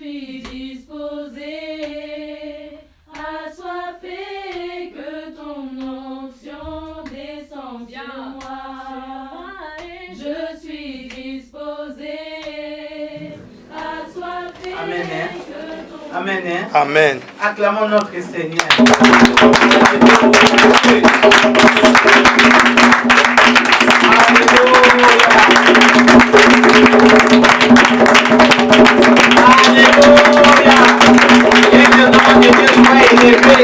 suis disposé, assoiffé, que ton onction descende sur moi. Je suis disposé, assoiffé, Amen. que ton Amen. Amen. Acclamons notre Seigneur. Alléluia. Et le nom de Dieu soit élevé.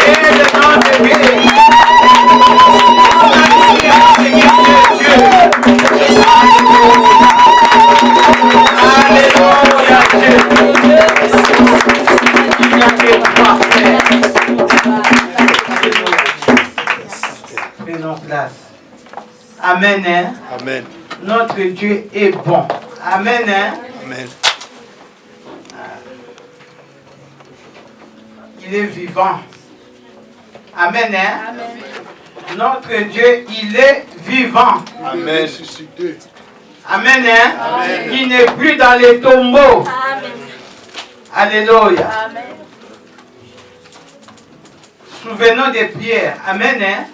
Et le nom de Dieu. Alléluia, Dieu. Il n'y a que toi, Père. Prenons place. Amen. Hein? Amen. Notre Dieu est bon. Amen. Hein? Amen. Il est vivant. Amen. Hein? Amen. Notre Dieu, il est vivant. Amen. Amen. Hein? Amen. Il n'est plus dans les tombeaux. Amen. Alléluia. Amen. Souvenons de Pierre. Amen. Hein?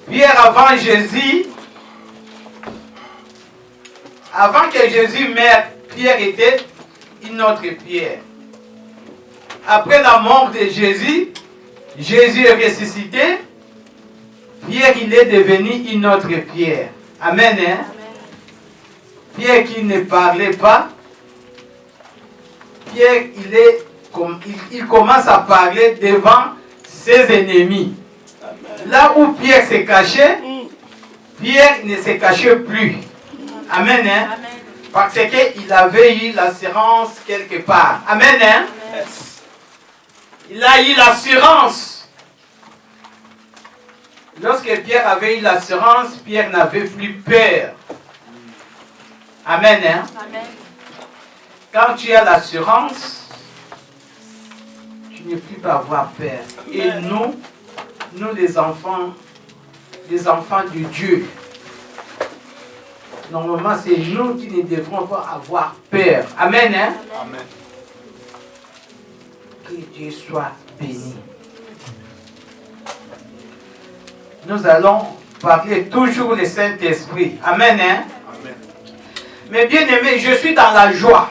Pierre, avant Jésus, avant que Jésus meure, Pierre était une autre Pierre. Après la mort de Jésus, Jésus est ressuscité. Pierre, il est devenu une autre Pierre. Amen. Hein? Pierre qui ne parlait pas. Pierre, il commence à parler devant ses ennemis. Là où Pierre s'est caché, Pierre ne se cachait plus. Amen. Hein? Amen. Parce qu'il avait eu l'assurance quelque part. Amen. Hein? Il a eu l'assurance. Lorsque Pierre avait eu l'assurance, Pierre n'avait plus peur. Amen. Hein? Amen. Quand tu as l'assurance, tu ne peux plus avoir peur. Et nous les enfants de Dieu, normalement c'est nous qui ne devrons pas avoir peur. Amen. Hein? Amen. Que Dieu soit béni. Nous allons parler toujours du Saint-Esprit. Amen. Hein? Amen. Mais bien aimé, je suis dans la joie.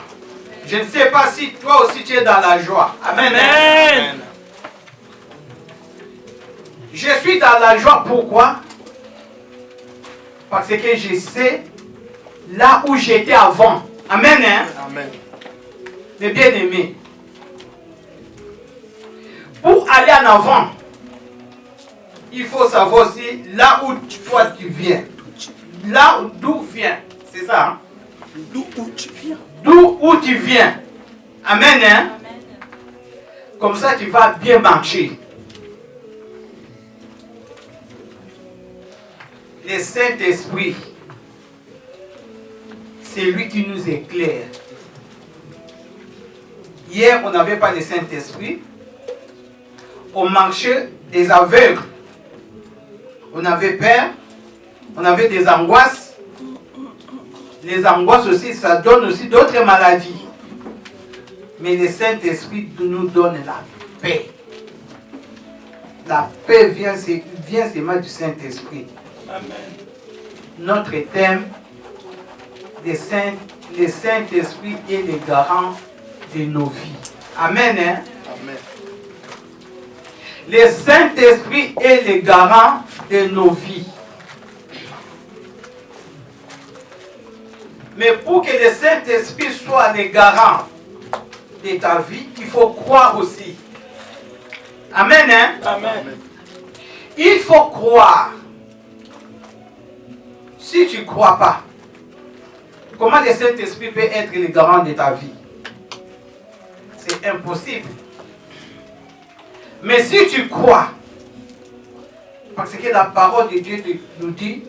Je ne sais pas si toi aussi tu es dans la joie. Amen. Amen. Je suis dans la joie. Pourquoi? Parce que je sais là où j'étais avant. Amen. Hein? Amen. Mais bien aimé, pour aller en avant, il faut savoir aussi là où toi tu viens. Là d'où viens. C'est ça. Hein? D'où tu viens? D'où où tu viens. Amen. Hein? Comme ça tu vas bien marcher. Le Saint-Esprit, c'est lui qui nous éclaire. Hier, on n'avait pas le Saint-Esprit. On marchait des aveugles. On avait peur. On avait des angoisses. Les angoisses aussi, ça donne aussi d'autres maladies. Mais le Saint-Esprit nous donne la paix. La paix vient seulement du Saint-Esprit. Amen. Notre thème, le Saint-Esprit est le garant de nos vies. Amen. Hein? Amen. Le Saint-Esprit est le garant de nos vies. Mais pour que le Saint-Esprit soit le garant de ta vie, il faut croire aussi. Amen. Hein? Amen. Il faut croire. Si tu ne crois pas, comment le Saint-Esprit peut être le garant de ta vie? C'est impossible. Mais si tu crois, parce que la parole de Dieu nous dit,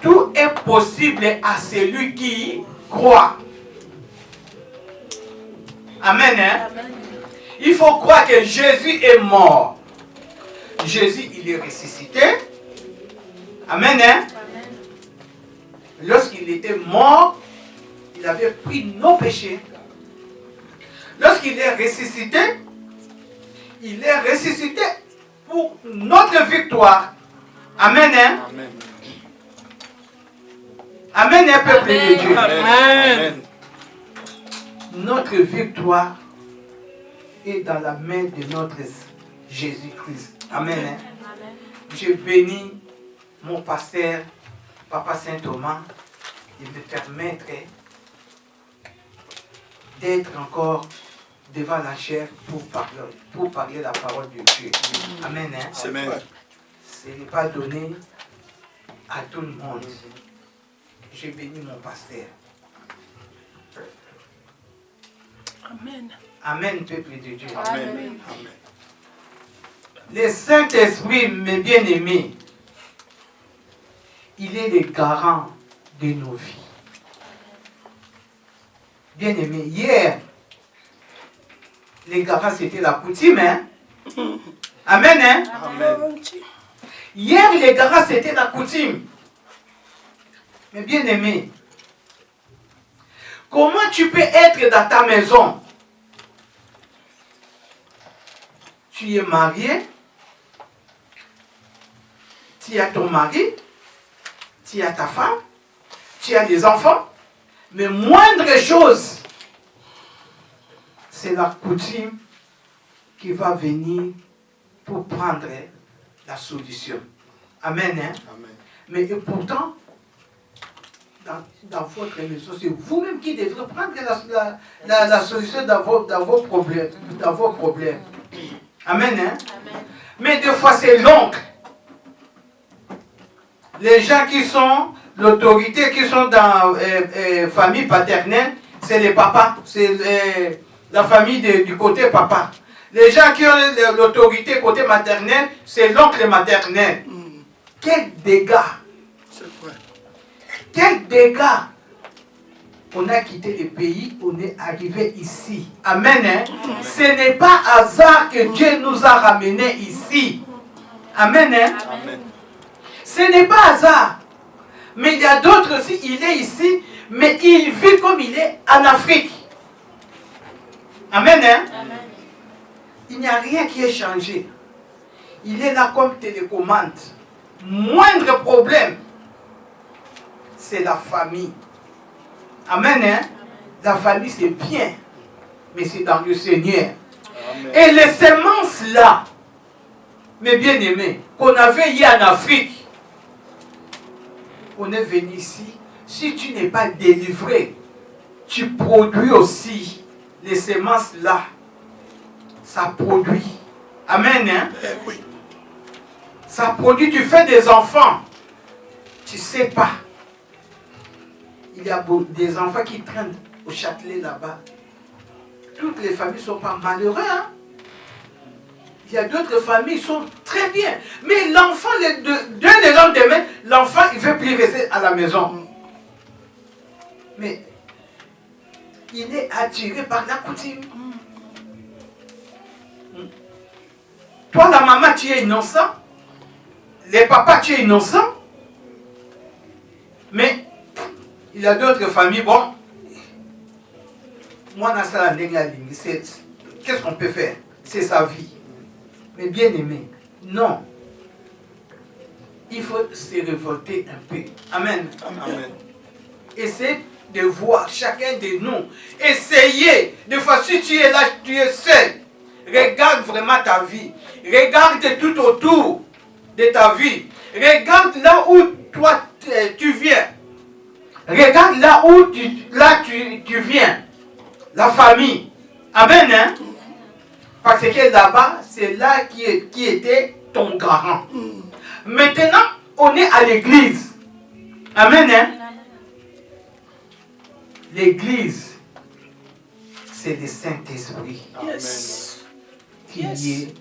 tout est possible à celui qui croit. Amen. Hein? Amen. Il faut croire que Jésus est mort. Jésus, il est ressuscité. Amen. Hein? Amen. Lorsqu'il était mort, il avait pris nos péchés. Lorsqu'il est ressuscité, il est ressuscité pour notre victoire. Amen. Hein? Amen. Amen, hein, peuple de Dieu. Amen. Notre victoire est dans la main de notre Jésus-Christ. Amen. Hein? Je bénis mon pasteur, Papa Saint-Thomas, de me permettre d'être encore devant la chair pour parler la parole de Dieu. Amen. Hein? Amen. Ce n'est pas donné à tout le monde. J'ai béni mon pasteur. Amen. Amen, peuple de Dieu. Amen. Amen. Le Saint-Esprit, mes bien-aimés, il est le garant de nos vies. Bien-aimés, hier, les garants, c'était la coutume. Hein? Amen. Hein? Amen. Hier, les garants, c'était la coutume. Mais bien-aimés, comment tu peux être dans ta maison? Tu es marié, tu as ton mari, tu as ta femme, tu as des enfants, mais moindre chose, c'est la coutume qui va venir pour prendre la solution. Amen. Hein? Amen. Mais et pourtant, dans votre maison, c'est vous-même qui devrez prendre la solution dans vos problèmes. Amen. Hein? Amen. Mais des fois, c'est l'oncle. Les gens qui sont l'autorité, qui sont dans famille paternelle, c'est les papas. C'est la famille du côté papa. Les gens qui ont l'autorité côté maternel, c'est l'oncle maternel. Quel dégât! C'est vrai. Quel dégât! On a quitté le pays, on est arrivé ici. Amen. Hein? Ce n'est pas hasard que Dieu nous a ramenés ici. Amen. Hein? Amen. Ce n'est pas hasard. Mais il y a d'autres aussi, il est ici, mais il vit comme il est en Afrique. Amen. Hein? Amen. Il n'y a rien qui est changé. Il est là comme télécommande. Moindre problème, c'est la famille. Amen. Hein? La famille, c'est bien, mais c'est dans le Seigneur. Amen. Et les semences là, mes bien-aimés, qu'on avait hier en Afrique, on est venu ici. Si tu n'es pas délivré, tu produis aussi les semences là. Ça produit. Amen. Hein? Eh oui. Ça produit, tu fais des enfants. Tu ne sais pas. Il y a des enfants qui traînent au Châtelet là-bas. Toutes les familles ne sont pas malheureuses. Hein? Il y a d'autres familles qui sont très bien. Mais l'enfant, dès le lendemain, l'enfant, il ne veut plus rester à la maison. Mais il est attiré par la coutume. Toi, la maman, tu es innocent. Les papas, tu es innocent. Mais il y a d'autres familles, bon, moi, qu'est-ce qu'on peut faire? C'est sa vie. Mais bien aimé, non. Il faut se révolter un peu. Amen. Amen. Essayez de voir chacun de nous. Essayez. Des fois, si tu es là, tu es seul. Regarde vraiment ta vie. Regarde tout autour de ta vie. Regarde là où toi tu viens. Regarde là où tu viens. La famille. Amen. Hein? Parce que là-bas, c'est là qui était ton garant. Maintenant, on est à l'église. Amen. Hein? L'église, c'est le Saint-Esprit Yes. qui est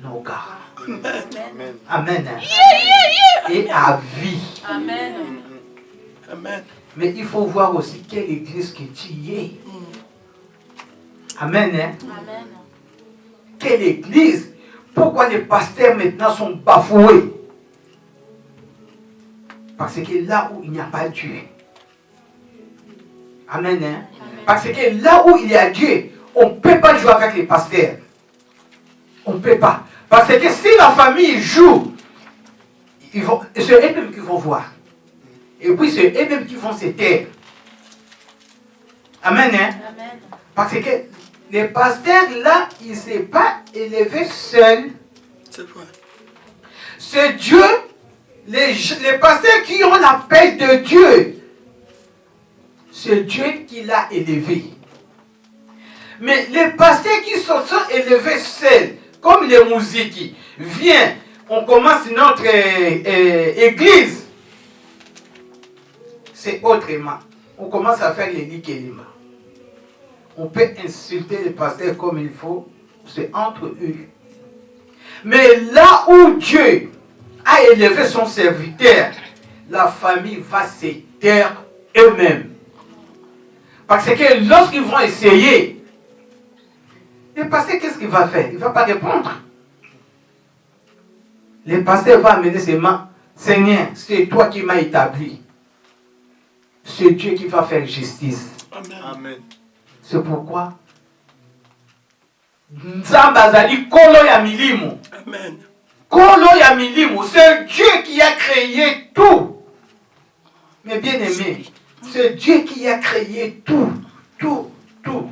nos garants. Amen. Amen. Hein? Et à vie. Amen. Amen. Mais il faut voir aussi quelle église que tu es. Amen. Hein? Amen. Quelle église? Pourquoi les pasteurs maintenant sont bafoués? Parce que là où il n'y a pas Dieu, Amen. Hein? Parce que là où il y a Dieu, on ne peut pas jouer avec les pasteurs. On ne peut pas. Parce que si la famille joue, c'est eux-mêmes qui vont voir. Et puis c'est eux-mêmes qui vont se taire. Amen. Hein? Amen. Parce que les pasteurs là, ils ne s'est pas élevés seuls. C'est vrai. C'est Dieu, les pasteurs qui ont la paix de Dieu. C'est Dieu qui l'a élevé. Mais les pasteurs qui se sont élevés seuls, comme les musiques, viens, on commence notre église. C'est autrement. On commence à faire les likelima. On peut insulter les pasteurs comme il faut. C'est entre eux. Mais là où Dieu a élevé son serviteur, la famille va se taire eux-mêmes. Parce que lorsqu'ils vont essayer, le pasteur, qu'est-ce qu'il va faire? Il ne va pas répondre. Le pasteur va amener ses mains. Seigneur, c'est toi qui m'as établi. C'est Dieu qui va faire justice. Amen. Amen. C'est pourquoi Nzamba azali kolo ya milimo. Amen. Kolo ya milimo, c'est Dieu qui a créé tout. Mais bien aimé, c'est Dieu qui a créé tout, tout, tout.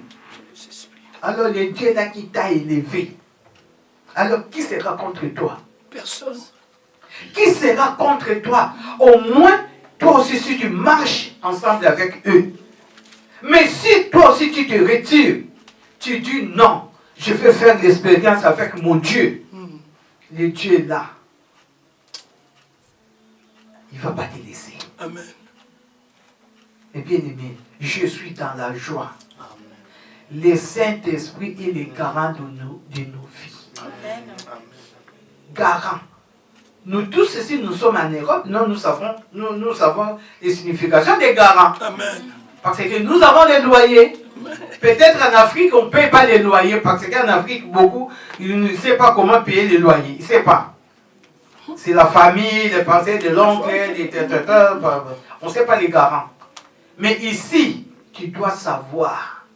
Alors le Dieu là qui t'a élevé, alors qui sera contre toi? Personne. Qui sera contre toi? Au moins, toi aussi si tu marches ensemble avec eux. Mais si toi aussi tu te retires, tu dis non, je vais faire l'expérience avec mon Dieu. Le Dieu est là. Il ne va pas te laisser. Amen. Et bien aimé, je suis dans la joie. Le Saint-Esprit est le garant de nos vies. Amen. Garant. Nous tous ici, nous sommes en Europe, nous savons les significations des garants. Amen. Parce que nous avons des loyers. Peut-être en Afrique, on ne paye pas les loyers. Parce qu'en Afrique, beaucoup, ils ne savent pas comment payer les loyers. Ils ne savent pas. C'est la famille, les pensées de l'oncle, on ne sait pas les garants. Mais ici, tu dois savoir,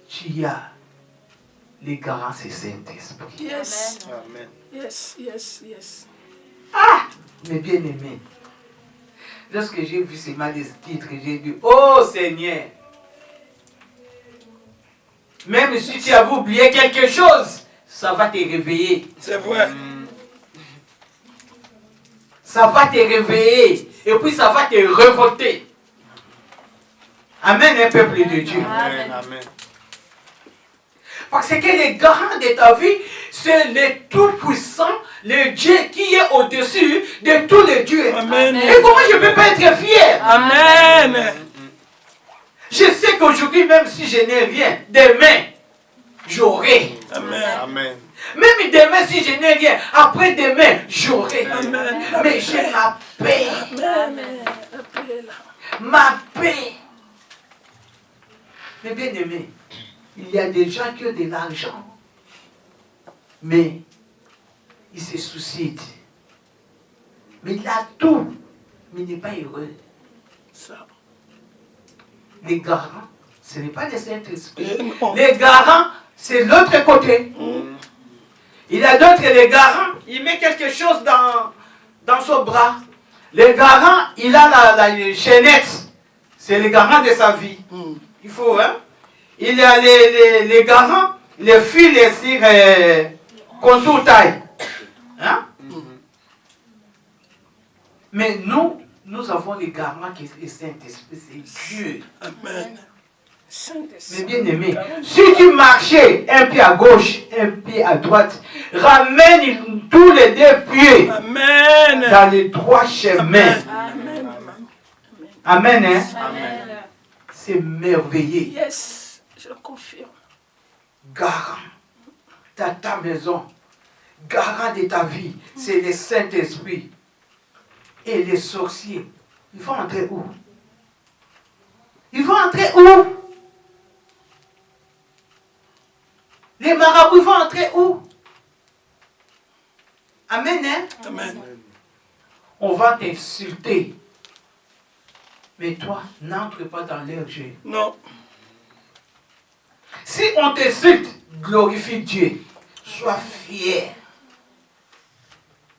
tu as les garants, c'est Saint-Esprit. Yes. Amen. Yes, yes, yes. Ah, mes bien-aimés, lorsque j'ai vu ces mal titres, j'ai dit, oh Seigneur, même si tu avais oublié quelque chose, ça va te réveiller. C'est vrai. Ça va te réveiller. Et puis ça va te révolter. Amen, un peuple de Dieu. Amen. Amen. Parce que les garants de ta vie, c'est le Tout-Puissant, le Dieu qui est au-dessus de tous les dieux. Amen. Et comment je ne peux pas être fier? Amen. Je sais qu'aujourd'hui, même si je n'ai rien, demain, j'aurai. Amen. Amen. Même demain, si je n'ai rien, après demain, j'aurai. Amen. Mais j'ai ma paix. Amen. Appelle. Ma paix. Mais bien aimé, il y a des gens qui ont de l'argent, mais ils se soucient. Mais il a tout, mais il n'est pas heureux. Ça. Les garants, ce n'est pas le Saint-Esprit. non. Les garants, c'est l'autre côté. Il y a d'autres, les garants, il met quelque chose dans son bras. Les garants, il a la chaînette. C'est les garants de sa vie. Il faut, hein. Il y a les garants, les fils, les cires, contour taille. Hein? Mais nous avons les garants qui est le Saint-Esprit, c'est Dieu. Amen. Mais Saint-Esprit. bien aimé, si tu marchais un pied à gauche, un pied à droite, ramène tous les deux pieds Amen. dans les droits chemins. Amen. Amen, hein? Amen. C'est merveilleux. Yes, je confirme. Garant de ta maison, garant de ta vie, c'est le Saint-Esprit. Et les sorciers, ils vont entrer où? Ils vont entrer où? Les marabouts, ils vont entrer où? Amen, hein? Amen. On va t'insulter. Mais toi, n'entre pas dans leur jeu. Non. Si on t'insulte, glorifie Dieu. Sois fier.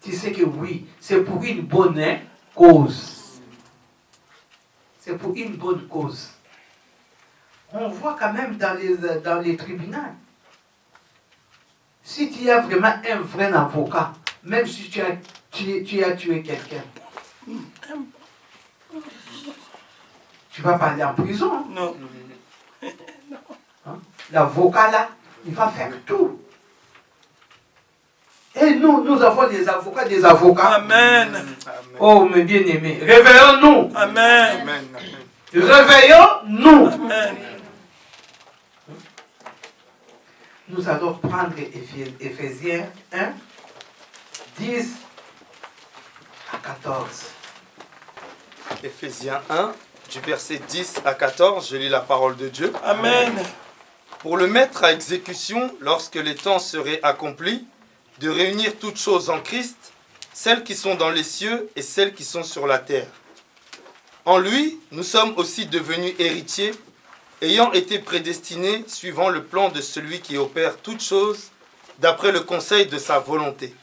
Tu sais que oui, c'est pour une bonne cause. C'est pour une bonne cause. On voit quand même dans les tribunaux. Si tu as vraiment un vrai avocat, même si tu as tué quelqu'un, tu vas pas aller en prison. Hein? Non. Hein? L'avocat là, il va faire tout. Et nous avons des avocats. Amen. Oh, mes bien-aimés, réveillons-nous. Amen. Amen. Réveillons-nous. Amen. Nous allons prendre Éphésiens 1, 10 à 14. Éphésiens 1, du verset 10 à 14, je lis la parole de Dieu. Amen. Pour le mettre à exécution lorsque les temps seraient accomplis, de réunir toutes choses en Christ, celles qui sont dans les cieux et celles qui sont sur la terre. En lui, nous sommes aussi devenus héritiers, ayant été prédestinés suivant le plan de celui qui opère toutes choses d'après le conseil de sa volonté,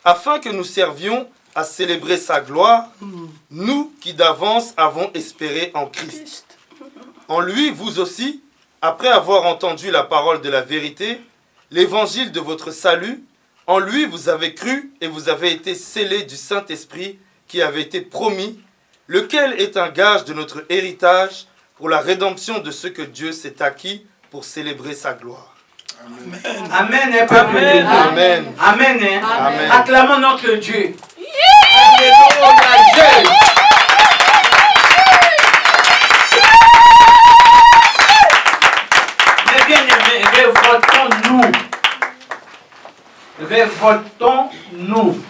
afin que nous servions à célébrer sa gloire, nous qui d'avance avons espéré en Christ. En lui, vous aussi, après avoir entendu la parole de la vérité, l'évangile de votre salut, en lui vous avez cru et vous avez été scellés du Saint-Esprit qui avait été promis, lequel est un gage de notre héritage pour la rédemption de ce que Dieu s'est acquis pour célébrer sa gloire. Amen, hein, peuple de Dieu. Amen. Amen. Hein. Amen. Acclamons notre Dieu. Alléluia, Dieu. Mais bien aimés, révoltons-nous. Révoltons-nous.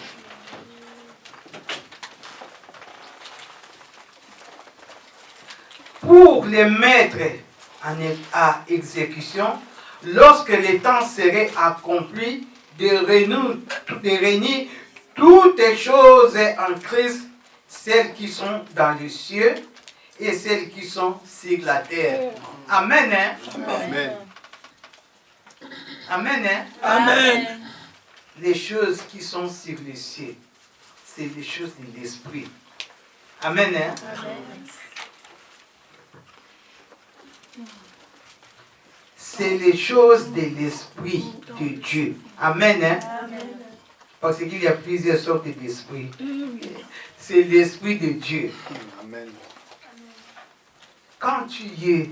Pour les mettre à exécution, lorsque les temps seraient accomplis, de réunir toutes les choses en Christ, celles qui sont dans les cieux et celles qui sont sur la terre. Amen. Hein? Amen. Amen. Hein? Amen. Les choses qui sont sur les cieux, c'est les choses de l'esprit. Amen. Hein? C'est les choses de l'esprit de Dieu. Amen. Hein? Parce qu'il y a plusieurs sortes d'esprits. C'est l'esprit de Dieu. Amen. Quand tu es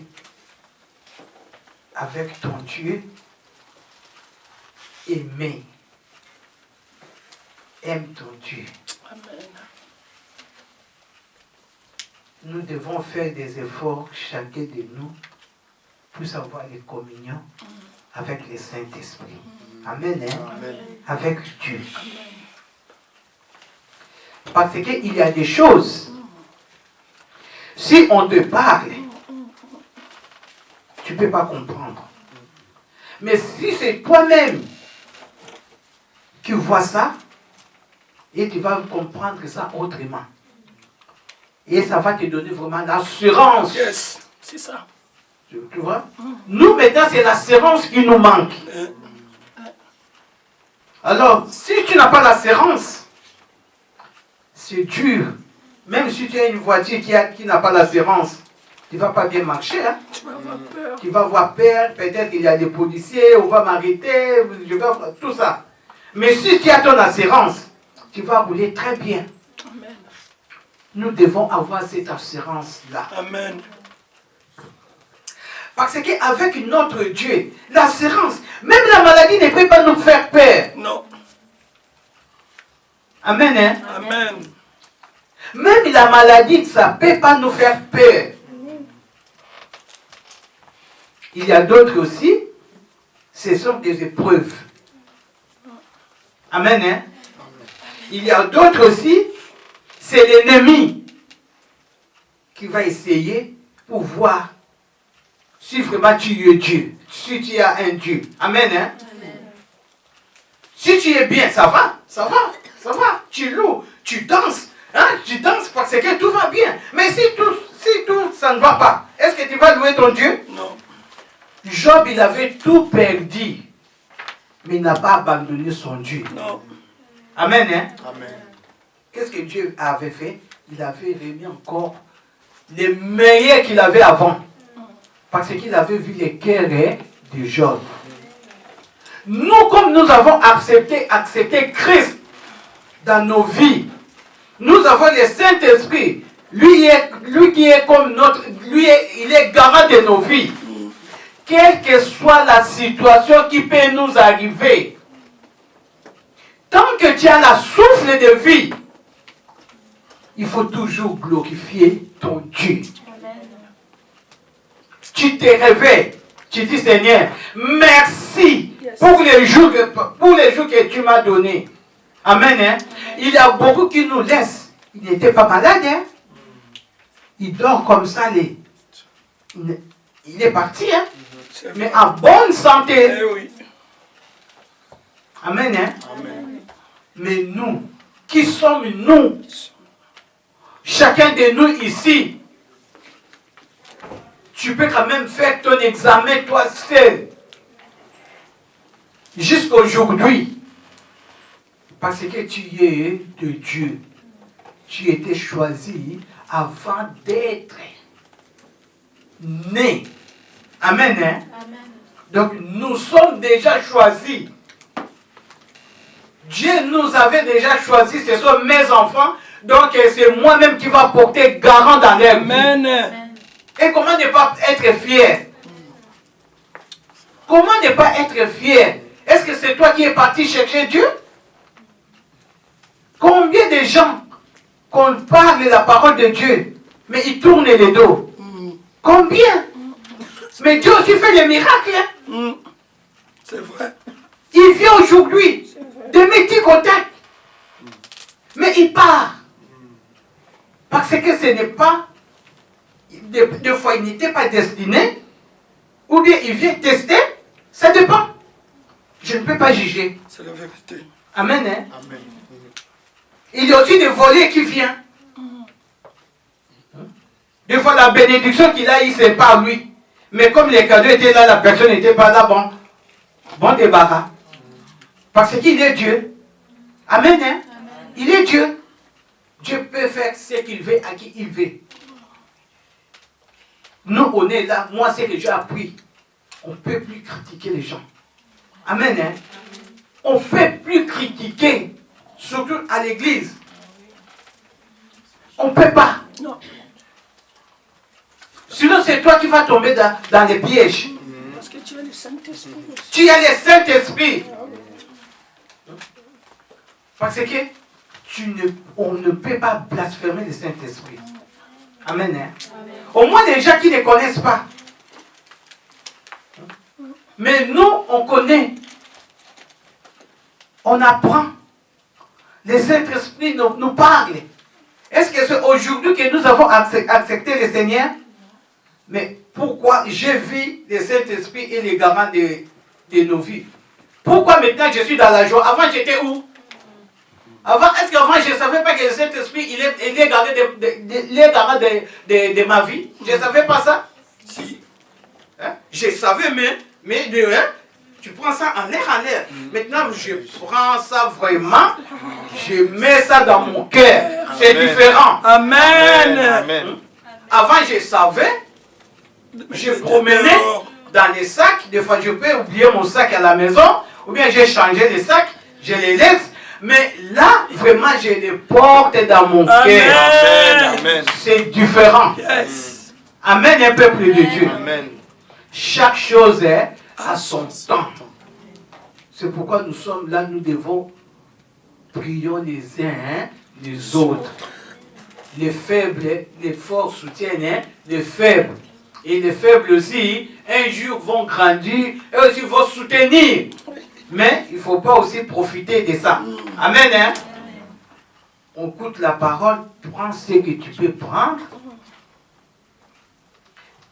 avec ton Dieu, aimé, aime ton Dieu. Nous devons faire des efforts, chacun de nous, pour avoir les communions avec le Saint-Esprit. Amen. Hein? Amen. Avec Dieu. Parce qu'il y a des choses, si on te parle, tu ne peux pas comprendre. Mais si c'est toi-même qui vois ça, et tu vas comprendre ça autrement. Et ça va te donner vraiment l'assurance. Yes, c'est ça. Tu vois? Nous, maintenant, c'est l'assurance qui nous manque. Alors, si tu n'as pas l'assurance, c'est dur. Même si tu as une voiture qui n'a pas l'assurance, tu ne vas pas bien marcher. Hein? Tu vas avoir peur. Tu vas avoir peur, peut-être qu'il y a des policiers, on va m'arrêter, tout ça. Mais si tu as ton assurance, tu vas rouler très bien. Amen. Nous devons avoir cette assurance-là. Amen. Parce qu'avec notre Dieu, l'assurance, même la maladie ne peut pas nous faire peur. Non. Amen. Hein? Amen. Même la maladie, ça ne peut pas nous faire peur. Il y a d'autres aussi, ce sont des épreuves. Amen. Hein? Il y a d'autres aussi, c'est l'ennemi qui va essayer pour voir si vraiment tu es Dieu, si tu as un Dieu. Amen. Hein? Si tu es bien, ça va. Tu loues, tu danses. Hein? Tu danses parce que tout va bien. Mais si Si tout ça ne va pas, est-ce que tu vas louer ton Dieu? Non. Job, il avait tout perdu. Mais il n'a pas abandonné son Dieu. Non. Amen, hein? Amen. Qu'est-ce que Dieu avait fait? Il avait remis encore les meilleurs qu'il avait avant. Parce qu'il avait vu les cœurs de Job. Nous, comme nous avons accepté Christ dans nos vies, nous avons le Saint-Esprit. Lui qui est comme il est garant de nos vies. Quelle que soit la situation qui peut nous arriver, tant que tu as la souffle de vie, il faut toujours glorifier ton Dieu. Tu te réveilles, tu dis Seigneur, merci pour les jours que tu m'as donnés. Amen. Hein? Il y a beaucoup qui nous laissent. Il n'était pas malade. Hein? Il dort comme ça. Il est parti. Hein? Mais en bonne santé. Eh oui. Amen. Hein? Amen. Mais nous, qui sommes nous? Chacun de nous ici, tu peux quand même faire ton examen toi seul. Jusqu'aujourd'hui. Parce que tu es de Dieu. Tu étais choisi avant d'être né. Amen. Hein? Amen. Donc nous sommes déjà choisis. Dieu nous avait déjà choisis. Ce sont mes enfants. Donc c'est moi-même qui va porter garant dans leur vie. Amen. Et comment ne pas être fier? Comment ne pas être fier? Est-ce que c'est toi qui es parti chercher Dieu? Combien de gens qu'on parle la parole de Dieu, mais ils tournent les dos? Combien? Mais Dieu aussi fait des miracles. Hein? C'est vrai. Il vient aujourd'hui de mes contacts, mais il part. Parce que ce n'est pas, des fois il n'était pas destiné, ou bien il vient tester, ça dépend. Je ne peux pas juger. C'est la vérité. Amen. Hein? Amen. Il y a aussi des volets qui viennent. Des fois la bénédiction qu'il a, il c'est pas lui. Mais comme les cadeaux étaient là, la personne n'était pas là, bon débarras. Parce qu'il est Dieu. Amen. Hein? Il est Dieu. Dieu peut faire ce qu'il veut à qui il veut. Nous, on est là. Moi, c'est que j'ai appris. On ne peut plus critiquer les gens. Amen. Hein? On ne peut plus critiquer, surtout à l'église. On ne peut pas. Non. Sinon, c'est toi qui vas tomber dans les pièges. Parce que tu as le Saint-Esprit aussi. Tu as le Saint-Esprit. Parce que on ne peut pas blasphémer le Saint-Esprit. Amen. Hein? Au moins les gens qui ne connaissent pas. Mais nous, on connaît. On apprend. Le Saint-Esprit nous parle. Est-ce que c'est aujourd'hui que nous avons accepté le Seigneur? Mais pourquoi j'ai vu le Saint-Esprit et les garants de nos vies? Pourquoi maintenant je suis dans la joie? Avant j'étais où? Est-ce qu'avant je ne savais pas que le Saint-Esprit il est garant de ma vie? Je ne savais pas ça? Si. Hein? Je savais, mais tu prends ça en l'air. Maintenant, je prends ça vraiment, je mets ça dans mon cœur. C'est différent. Amen. Amen. Avant, je savais, je promenais dans les sacs. Des fois, je peux oublier mon sac à la maison, ou bien j'ai changé les sacs, je les laisse. Mais là, vraiment, je les porte dans mon cœur. Amen. Amen. C'est différent. Yes. Amen, un peuple de Dieu. Amen. Chaque chose est à son temps. C'est pourquoi nous sommes là, nous devons prier les uns les autres. Les faibles, les forts soutiennent les faibles. Et les faibles aussi, un jour vont grandir et aussi vont soutenir. Mais il ne faut pas aussi profiter de ça. Amen. Hein? On écoute la parole, prends ce que tu peux prendre.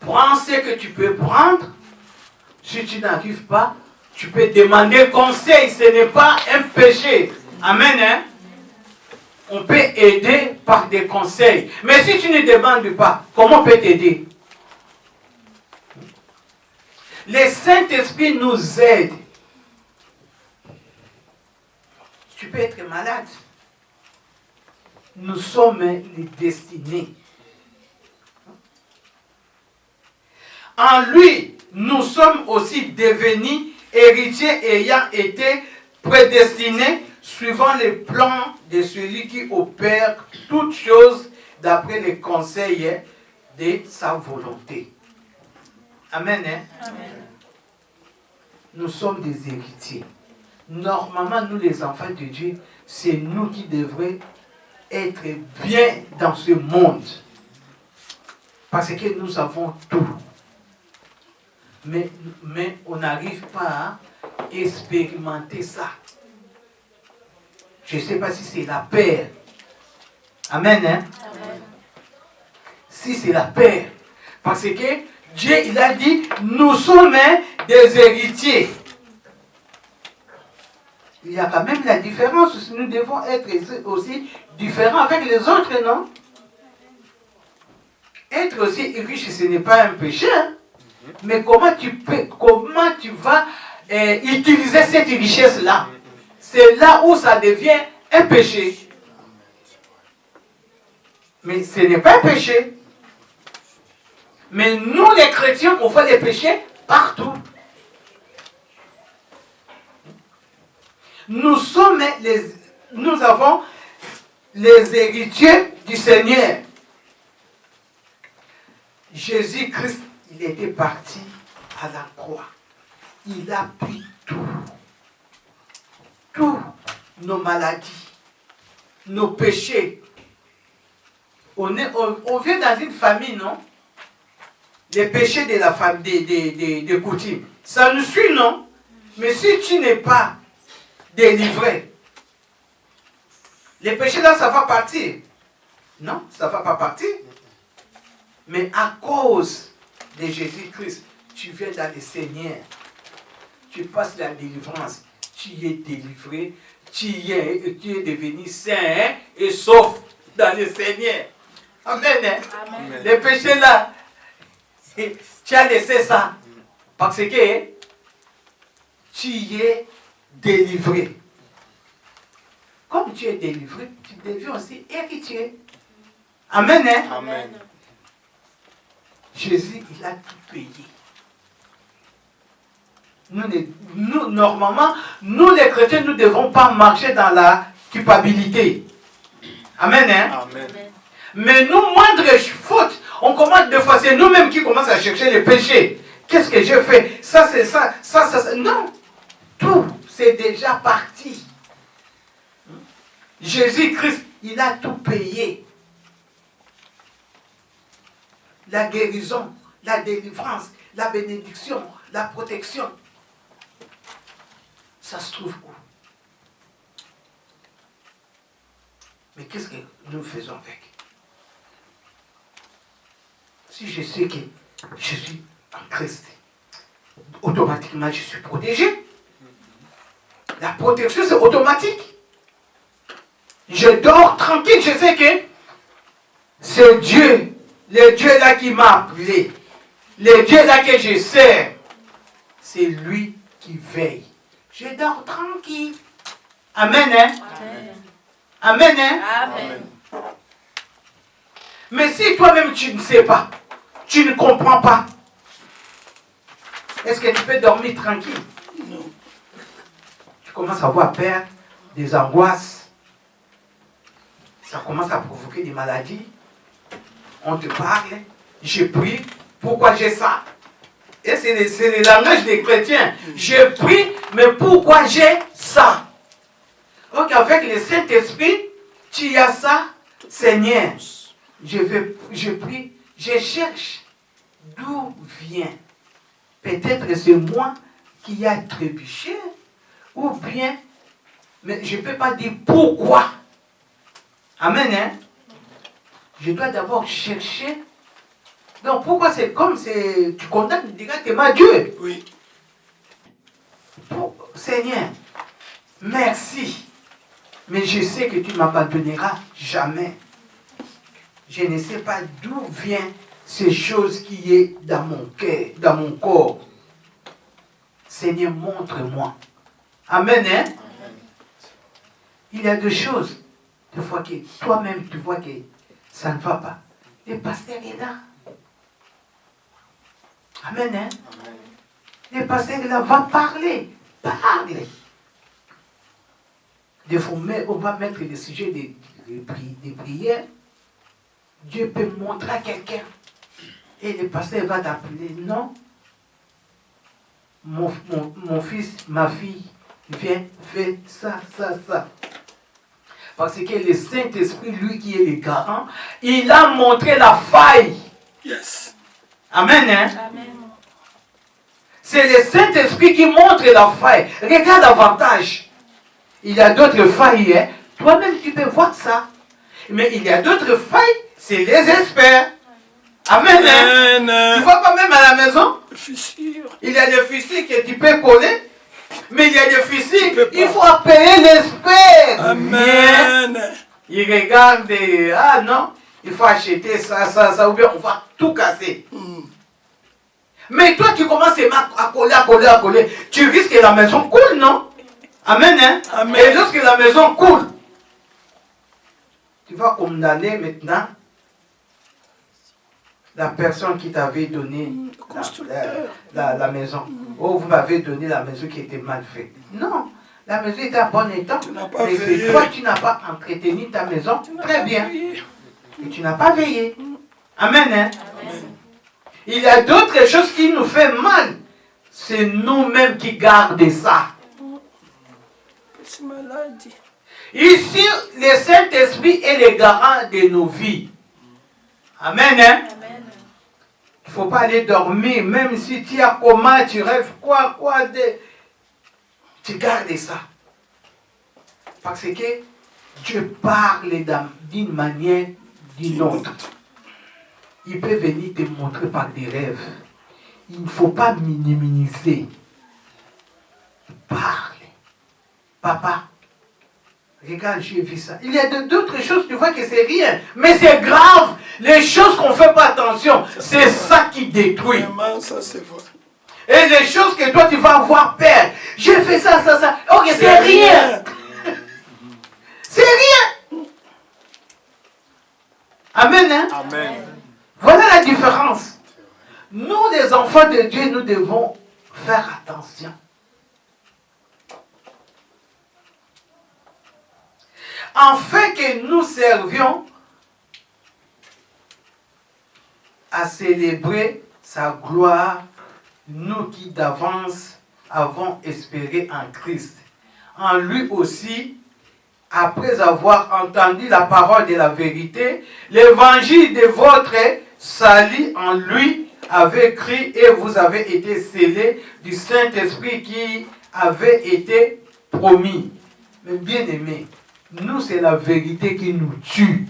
Prends ce que tu peux prendre. Si tu n'arrives pas, tu peux demander conseil. Ce n'est pas un péché. Amen. Hein? on peut aider par des conseils. Mais si tu ne demandes pas, comment on peut t'aider? Le Saint-Esprit nous aide. Tu peux être malade. Nous sommes les destinés. En lui, nous sommes aussi devenus héritiers ayant été prédestinés suivant les plans de celui qui opère toutes choses d'après les conseils de sa volonté. Amen. Hein? Amen. Nous sommes des héritiers. Normalement, nous les enfants de Dieu, c'est nous qui devrions être bien dans ce monde. Parce que nous avons tout. Mais on n'arrive pas à expérimenter ça. Je ne sais pas si c'est la paix. Amen. Hein? Amen. Si c'est la paix. Parce que Dieu, il a dit, nous sommes des héritiers. Il y a quand même la différence. Nous devons être aussi différents avec les autres, non? Être aussi riche, ce n'est pas un péché. Hein? Mais comment tu vas utiliser cette richesse-là? C'est là où ça devient un péché. Mais ce n'est pas un péché. Mais nous, les chrétiens, on fait les péchés partout. Nous avons les héritiers du Seigneur. Jésus-Christ, il était parti à la croix. Il a pris tout. Tous nos maladies, nos péchés. On vient dans une famille, non? Les péchés de la famille, des coutumes. Ça nous suit, non? Mais si tu n'es pas délivré, les péchés là, ça va partir. Non, ça ne va pas partir. Mais à cause de Jésus-Christ, tu viens dans le Seigneur. Tu passes la délivrance. Tu es délivré. Tu es devenu saint et sauf dans le Seigneur. Amen. Hein? Amen. Les péchés là, tu as laissé ça. Parce que tu es délivré. Comme tu es délivré, tu deviens aussi héritier. Amen. Hein? Amen. Jésus, il a tout payé. Nous, normalement, nous les chrétiens, nous ne devons pas marcher dans la culpabilité. Amen. Hein? Amen. Mais nous, moindre faute, on commence des fois, c'est nous-mêmes qui commençons à chercher les péchés. Qu'est-ce que j'ai fait? Ça, c'est ça, ça. Non. Tout, c'est déjà parti. Jésus-Christ, il a tout payé. La guérison, la délivrance, la bénédiction, la protection. Ça se trouve où? Mais qu'est-ce que nous faisons avec? Si je sais que je suis en Christ, automatiquement je suis protégé. La protection, c'est automatique. Je dors tranquille, je sais que c'est Dieu, le Dieu là qui m'a appelé, le Dieu là que je sers, c'est lui qui veille. Je dors tranquille. Amen. Hein? Amen. Amen. Hein? Amen. Mais si toi-même tu ne sais pas, tu ne comprends pas, est-ce que tu peux dormir tranquille? Non. Tu commences à avoir peur, des angoisses. Ça commence à provoquer des maladies. On te parle, je prie, pourquoi j'ai ça? Et c'est le langage des chrétiens. Je prie, mais pourquoi j'ai ça? Donc avec le Saint-Esprit, tu as ça, Seigneur. Je prie, je cherche d'où vient. Peut-être c'est moi qui ai trébuché, ou bien, mais je ne peux pas dire pourquoi. Amen. Hein? Je dois d'abord chercher. Donc pourquoi c'est comme tu condamnes directement Dieu? Oui. Seigneur, merci. Mais je sais que tu ne m'abandonneras jamais. Je ne sais pas d'où viennent ces choses qui est dans mon cœur, dans mon corps. Seigneur, montre-moi. Amen, hein? Il y a des choses, des fois que toi-même, tu vois que ça ne va pas. Le pasteur est là. Amen, hein? Le pasteur est là, va parler. Parler. Des fois, on va mettre le sujet des prières. Dieu peut montrer à quelqu'un. Et le pasteur va t'appeler. Non. Mon fils, ma fille, viens, fais ça, ça, ça. Parce que le Saint-Esprit, lui qui est le garant, il a montré la faille. Yes. Amen, hein? Amen. C'est le Saint-Esprit qui montre la faille. Regarde davantage. Il y a d'autres failles. Hein? Toi-même, tu peux voir ça. Mais il y a d'autres failles. C'est les experts. Amen. Hein? Tu vois pas même à la maison? Fissure. Il y a des fissures que tu peux coller. Mais il y a des fissures. Il faut appeler l'expert. Amen. Il regarde. Ah non. Il faut acheter ça, ça, ça. Ou bien on va tout casser. Mais toi, tu commences à coller, à coller, à coller. Tu risques que la maison coule, non? Amen, hein? Amen. Et lorsque la maison coule, tu vas condamner maintenant la personne qui t'avait donné la maison. Oh, vous m'avez donné la maison qui était mal faite. Non, la maison était en bon état. Mais c'est toi qui n'as pas entretenu ta maison. Très bien. Et tu n'as pas veillé. Amen, hein? Amen. Il y a d'autres choses qui nous font mal. C'est nous-mêmes qui gardons ça. C'est maladie. Ici, le Saint-Esprit est le garant de nos vies. Amen, hein? Amen. Il ne faut pas aller dormir, même si tu as comment, tu rêves quoi, tu gardes ça. Parce que Dieu parle d'une manière, d'une autre. Il peut venir te montrer par des rêves. Il ne faut pas minimiser. Parle. Papa, regarde, j'ai vu ça. Il y a d'autres choses, tu vois que c'est rien. Mais c'est grave. Les choses qu'on ne fait pas attention, c'est ça qui détruit. Vraiment, ça c'est vrai. Et les choses que toi, tu vas avoir peur. J'ai fait ça, ça, ça. Ok, c'est rien. C'est rien. Amen, hein? Amen. Voilà la différence. Nous, les enfants de Dieu, nous devons faire attention. Afin que nous servions à célébrer sa gloire, nous qui d'avance avons espéré en Christ. En lui aussi, après avoir entendu la parole de la vérité, l'évangile de votre salut en lui avait cru et vous avez été scellés du Saint-Esprit qui avait été promis. Mais bien aimés, nous c'est la vérité qui nous tue.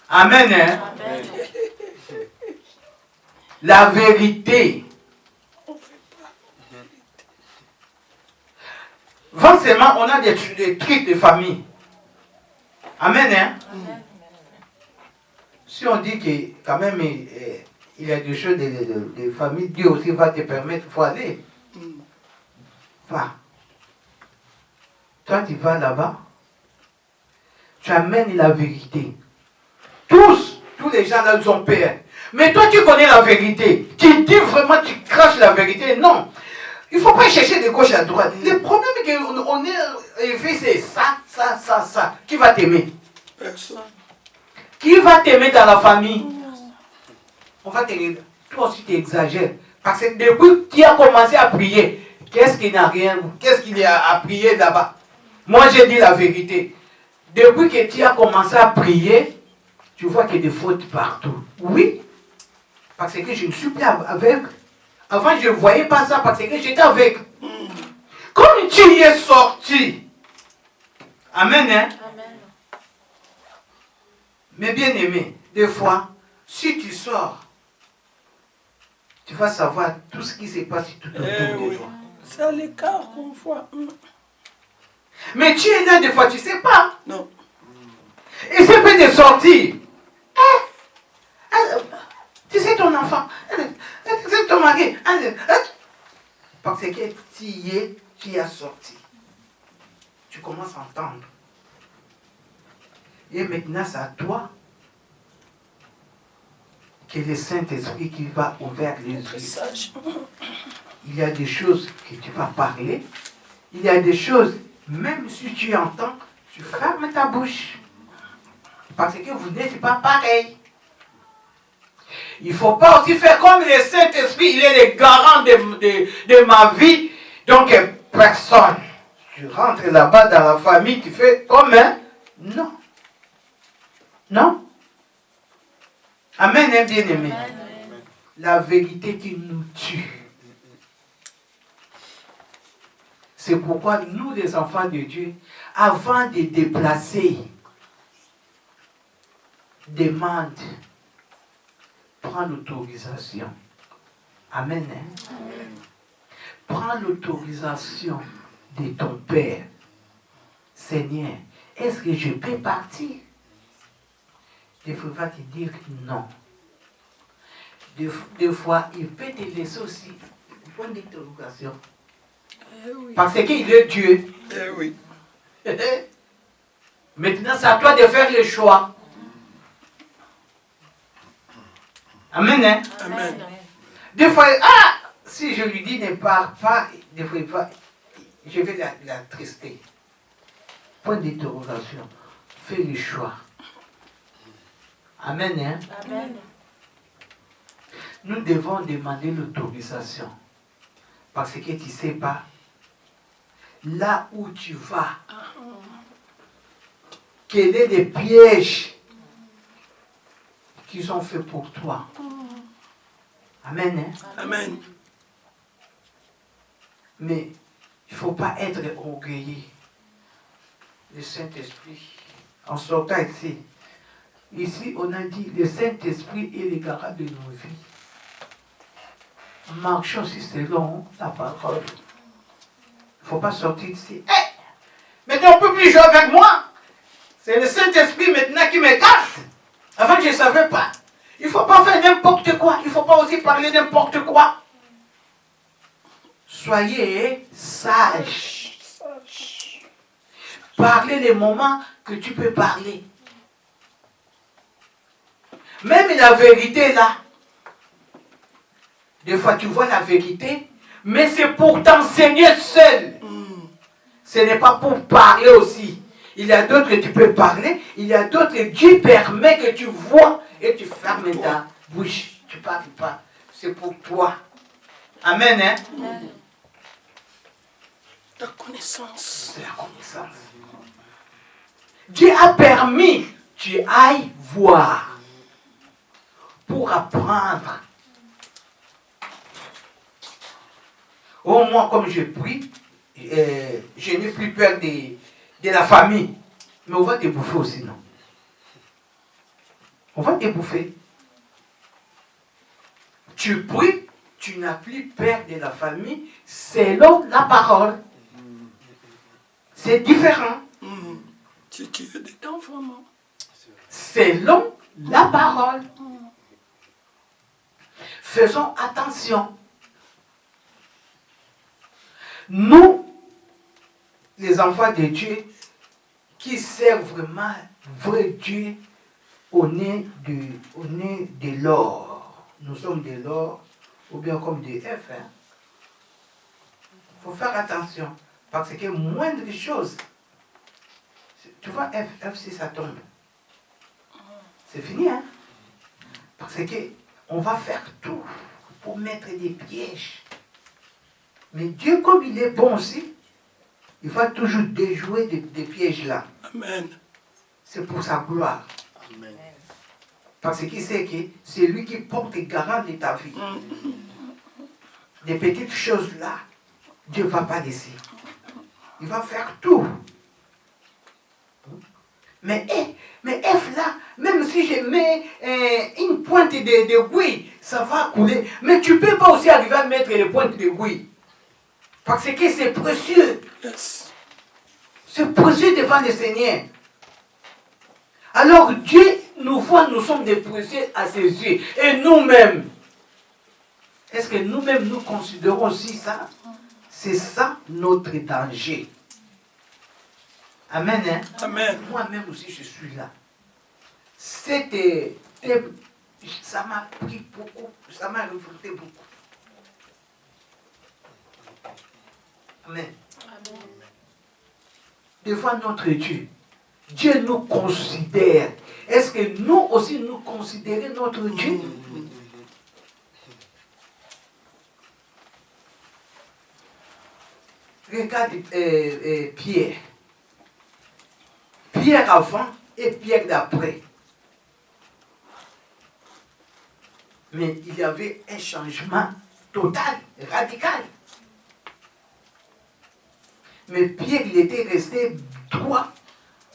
Amen, hein? Amen. La vérité. Forcément, on a des trucs de famille. Amen, hein? Amen. Si on dit que quand même il y a des choses de famille, Dieu aussi va te permettre, il faut aller. Va. Toi, tu vas là-bas, tu amènes la vérité. Tous les gens là, ils ont peur. Mais toi, tu connais la vérité. Tu dis vraiment, tu craches la vérité. Non. Il ne faut pas chercher de gauche à droite. Le problème qu'on est élevé, c'est ça, ça, ça, ça. Qui va t'aimer? Personne. Qui va t'aimer dans la famille? On va te dire, toi aussi tu exagères. Parce que depuis que tu as commencé à prier, qu'est-ce qu'il n'a rien, qu'est-ce qu'il y a à prier là-bas? Moi j'ai dit la vérité. Depuis que tu as commencé à prier, tu vois qu'il y a des fautes partout. Oui, parce que je ne suis plus aveugle. Avant je ne voyais pas ça parce que j'étais aveugle. Comme tu y es sorti, amen, hein? Amen. Mais bien aimé, des fois, si tu sors, tu vas savoir tout ce qui se passe tout autour de Oui. toi. C'est à l'écart qu'on voit. Mais tu es là des fois, tu ne sais pas. Non. Et ça peut te sortir. Tu sais ton enfant, tu sais ton mari. Parce que tu as sorti. Tu commences à entendre. Et maintenant, c'est à toi que le Saint-Esprit qui va ouvrir les yeux. Sage. Il y a des choses que tu vas parler. Il y a des choses, même si tu entends, tu fermes ta bouche. Parce que vous n'êtes pas pareil. Il ne faut pas aussi faire comme le Saint-Esprit, il est le garant de ma vie. Donc, personne. Tu rentres là-bas dans la famille, tu fais comme un. Non. Non. Amen, hein, bien-aimé. La vérité qui nous tue. C'est pourquoi nous, les enfants de Dieu, avant de déplacer, demande, prends l'autorisation. Amen. Hein? Amen. Prends l'autorisation de ton Père. Seigneur, est-ce que je peux partir? Des fois, il va te dire non. Des fois, il peut te laisser aussi point d'interrogation. Oui. Parce qu'il est Dieu. Oui. Maintenant, c'est à toi de faire le choix. Amen. Hein? Amen. Des fois, si je lui dis ne pars pas, des fois, je vais la trister. Point d'interrogation. Fais le choix. Amen. Hein? Amen. Nous devons demander l'autorisation. Parce que tu ne sais pas, là où tu vas, quels sont les pièges qui sont faits pour toi. Amen. Hein? Amen. Mais il ne faut pas être orgueilleux. Le Saint-Esprit, en sortant ici, on a dit, le Saint-Esprit est le garant de nos vies. Marchons aussi selon la parole. Il ne faut pas sortir d'ici. Maintenant, on ne peut plus jouer avec moi. C'est le Saint-Esprit maintenant qui me casse. Avant, je ne savais pas. Il ne faut pas faire n'importe quoi. Il ne faut pas aussi parler n'importe quoi. Soyez sages. Parlez les moments que tu peux parler. Même la vérité là. Des fois tu vois la vérité, mais c'est pour t'enseigner seul. Ce n'est pas pour parler aussi. Il y a d'autres que tu peux parler, il y a d'autres que Dieu permet que tu vois et tu fermes ta bouche. Tu ne parles pas. C'est pour toi. Amen. Hein? Amen. La connaissance. C'est la connaissance. Dieu a permis que tu ailles voir pour apprendre. Au moins, comme je prie, je n'ai plus peur de la famille. Mais on va te bouffer aussi, non? On va te bouffer. Tu pries, tu n'as plus peur de la famille selon la parole. C'est différent. Si tu veux des enfants, non? Selon la parole. Faisons attention. Nous, les enfants de Dieu, qui servent vraiment vrai Dieu au nez de l'or. Nous sommes de l'or, ou bien comme des F. Il faut faire attention. Parce que moindre chose, tu vois, F si ça tombe, c'est fini, hein? Parce que on va faire tout pour mettre des pièges. Mais Dieu, comme il est bon aussi, il va toujours déjouer des pièges là. Amen. C'est pour sa gloire. Amen. Parce qu'il sait que c'est lui qui porte garant de ta vie. Des petites choses là, Dieu ne va pas laisser. Il va faire tout. Mais F là, même si je mets une pointe d'aiguille, ça va couler. Mais tu ne peux pas aussi arriver à mettre les pointes d'aiguille. Parce que c'est précieux. Yes. C'est précieux devant le Seigneur. Alors Dieu nous voit, nous sommes des précieux à ses yeux. Et nous-mêmes, est-ce que nous-mêmes nous considérons aussi ça? C'est ça notre danger. Amen. Hein? Amen. Moi-même aussi, je suis là. Ça m'a pris beaucoup, ça m'a révolté beaucoup. Amen. Des fois, notre Dieu, Dieu nous considère. Est-ce que nous aussi nous considérons notre Dieu? Regarde Pierre. Pierre avant et Pierre d'après. Mais il y avait un changement total, radical. Mais Pierre, il était resté droit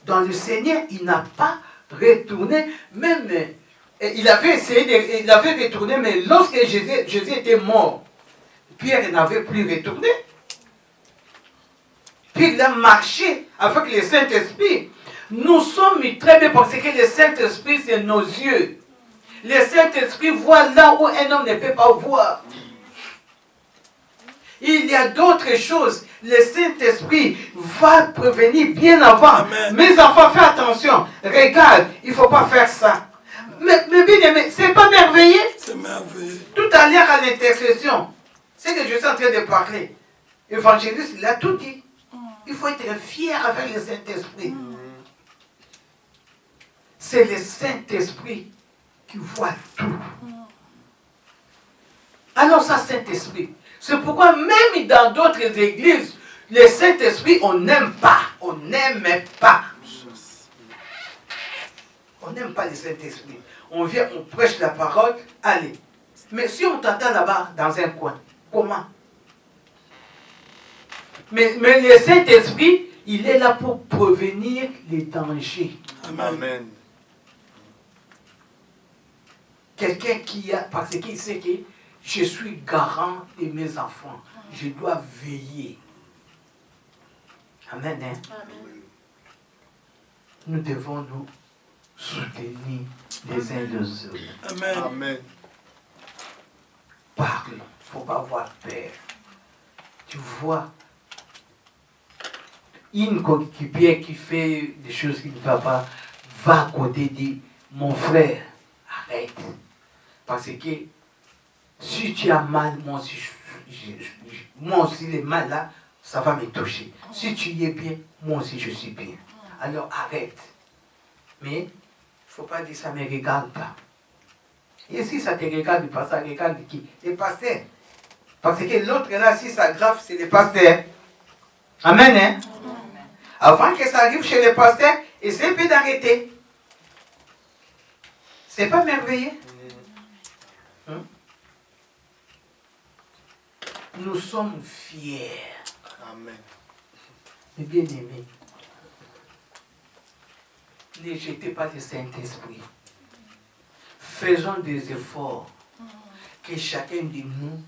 dans le Seigneur. Il n'a pas retourné. Même, il avait essayé, il avait retourné, mais lorsque Jésus était mort, Pierre n'avait plus retourné. Puis il a marché avec le Saint-Esprit. Nous sommes très bien parce que le Saint-Esprit, c'est nos yeux. Le Saint-Esprit voit là où un homme ne peut pas voir. Il y a d'autres choses. Le Saint-Esprit va prévenir bien avant. Amen. Mes enfants, fais attention. Regarde, il ne faut pas faire ça. Mais bien aimé, c'est pas merveilleux? C'est merveilleux. Tout à l'heure à l'intercession, c'est que je suis en train de parler. L'évangéliste, il a tout dit. Il faut être fier avec le Saint-Esprit. C'est le Saint-Esprit qui voit tout. Alors ça, Saint-Esprit. C'est pourquoi même dans d'autres églises, le Saint-Esprit, on n'aime pas. On n'aime pas. On n'aime pas le Saint-Esprit. On vient, on prêche la parole, allez. Mais si on t'attend là-bas, dans un coin, comment? Mais le Saint-Esprit, il est là pour prévenir les dangers. Amen. Quelqu'un qui a, parce qu'il sait que je suis garant de mes enfants. Je dois veiller. Amen. Hein? Amen. Nous devons nous soutenir les uns les autres. Amen. Amen. Parle. Il ne faut pas avoir peur. Tu vois, une coéquipière qui fait des choses qui ne va pas, va à côté et dit, mon frère, arrête. Parce que si tu as mal, moi aussi le mal là, ça va me toucher. Si tu y es bien, moi aussi je suis bien. Alors arrête. Mais il ne faut pas dire ça ne me regarde pas. Et si ça ne te regarde pas, ça regarde qui? Les pasteurs. Parce que l'autre là, si ça grave, c'est les pasteurs. Amen. Hein? Avant que ça arrive chez les pasteurs, essaie peu d'arrêter. C'est pas merveilleux? Hein? Nous sommes fiers. Amen. Mais bien aimés, ne jetez pas le Saint-Esprit. Faisons des efforts. Que chacun de nous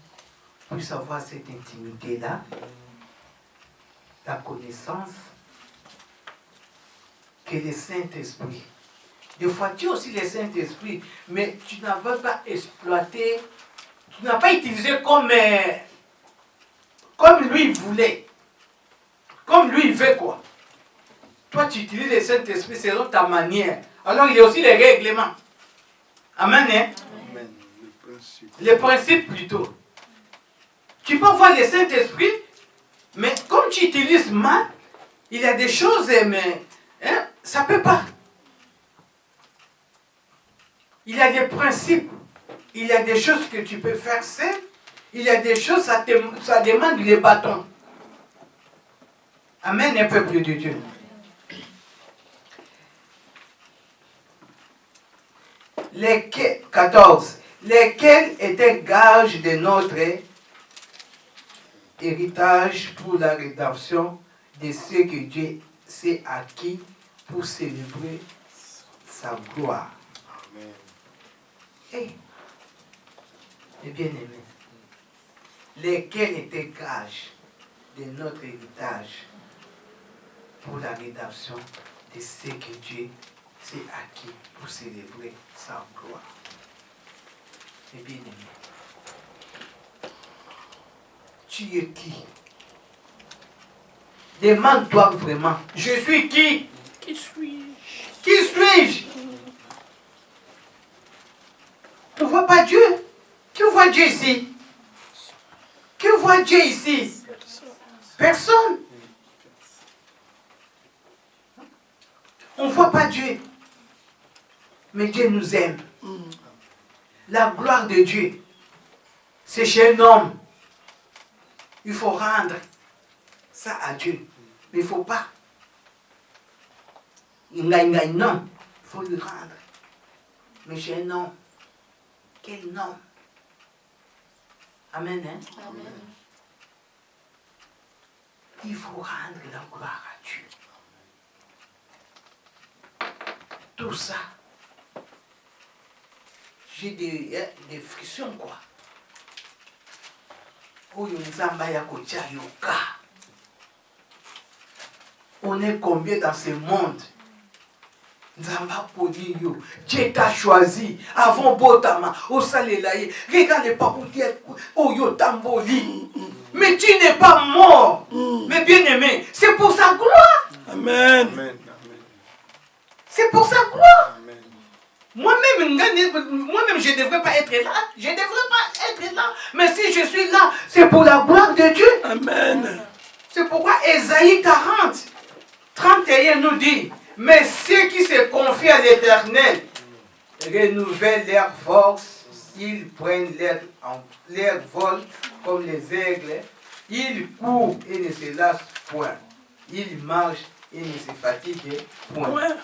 puisse avoir cette intimité-là, la connaissance, que le Saint-Esprit. Des fois, tu as aussi le Saint-Esprit, mais tu n'as pas exploité, tu n'as pas utilisé comme lui il voulait. Comme lui il veut quoi. Toi, tu utilises le Saint-Esprit selon ta manière. Alors, il y a aussi les règlements. Amen. Hein? Amen. Le principe. Les principes plutôt. Tu peux voir le Saint-Esprit, mais comme tu utilises mal, il y a des choses, mais hein, ça ne peut pas. Il y a des principes. Il y a des choses que tu peux faire seul. Il y a des choses, ça demande les bâtons. Amen, un peuple de Dieu. Lesquels, 14. Lesquels étaient gages de notre héritage pour la rédemption de ceux que Dieu s'est acquis pour célébrer sa gloire. Amen. Hey, mes bien-aimés, lesquels étaient gages de notre héritage pour la rédemption de ce que Dieu s'est acquis pour célébrer sa gloire. Et bien aimé, tu es qui? Demande-toi vraiment, je suis qui? Qui suis-je? Qui suis-je? Tu ne vois pas Dieu? Qui voit Dieu ici? Qui voit Dieu ici? Personne. On ne voit pas Dieu. Mais Dieu nous aime. La gloire de Dieu, c'est chez un homme. Il faut rendre ça à Dieu. Mais il ne faut pas. Non, il faut lui rendre. Mais chez un homme, quel nom? Amen. Hein? Amen. Il faut rendre la gloire à Dieu. Tout ça, j'ai des frictions, quoi. On est combien dans ce monde? Dieu t'a choisi avant Botama, au Salelaye. Regarde les papoudières, au Yotamboli. Mais tu n'es pas mort. Mais bien aimé, c'est pour sa gloire. Amen. Amen. C'est pour sa gloire. Amen. Moi-même, je ne devrais pas être là. Je ne devrais pas être là. Mais si je suis là, c'est pour la gloire de Dieu. Amen. C'est pourquoi Ésaïe 40, 31 nous dit, mais ceux qui se confient à l'Éternel renouvellent leur force, ils prennent leur vol comme les aigles, ils courent et ne se lassent point, ils marchent et ne se fatiguent point. Ouais.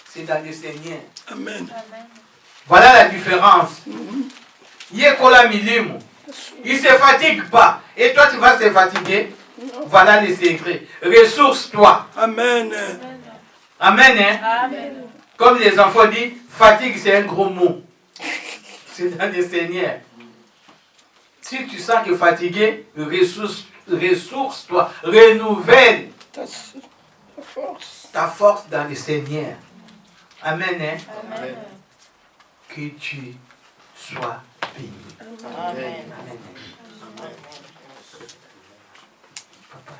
C'est dans le Seigneur. Amen. Voilà la différence. Yekola Milimo. Il ne se fatigue pas. Et toi, tu vas te fatiguer. Voilà les secrets. Ressource-toi. Amen. Amen. Hein? Amen. Comme les enfants disent, fatigue, c'est un gros mot. C'est dans le Seigneur. Si tu sens que fatigué, ressource-toi. Renouvelle ta force dans le Seigneur. Amen. Hein? Amen. Que tu sois béni. Amen. Amen. Amen. Papa.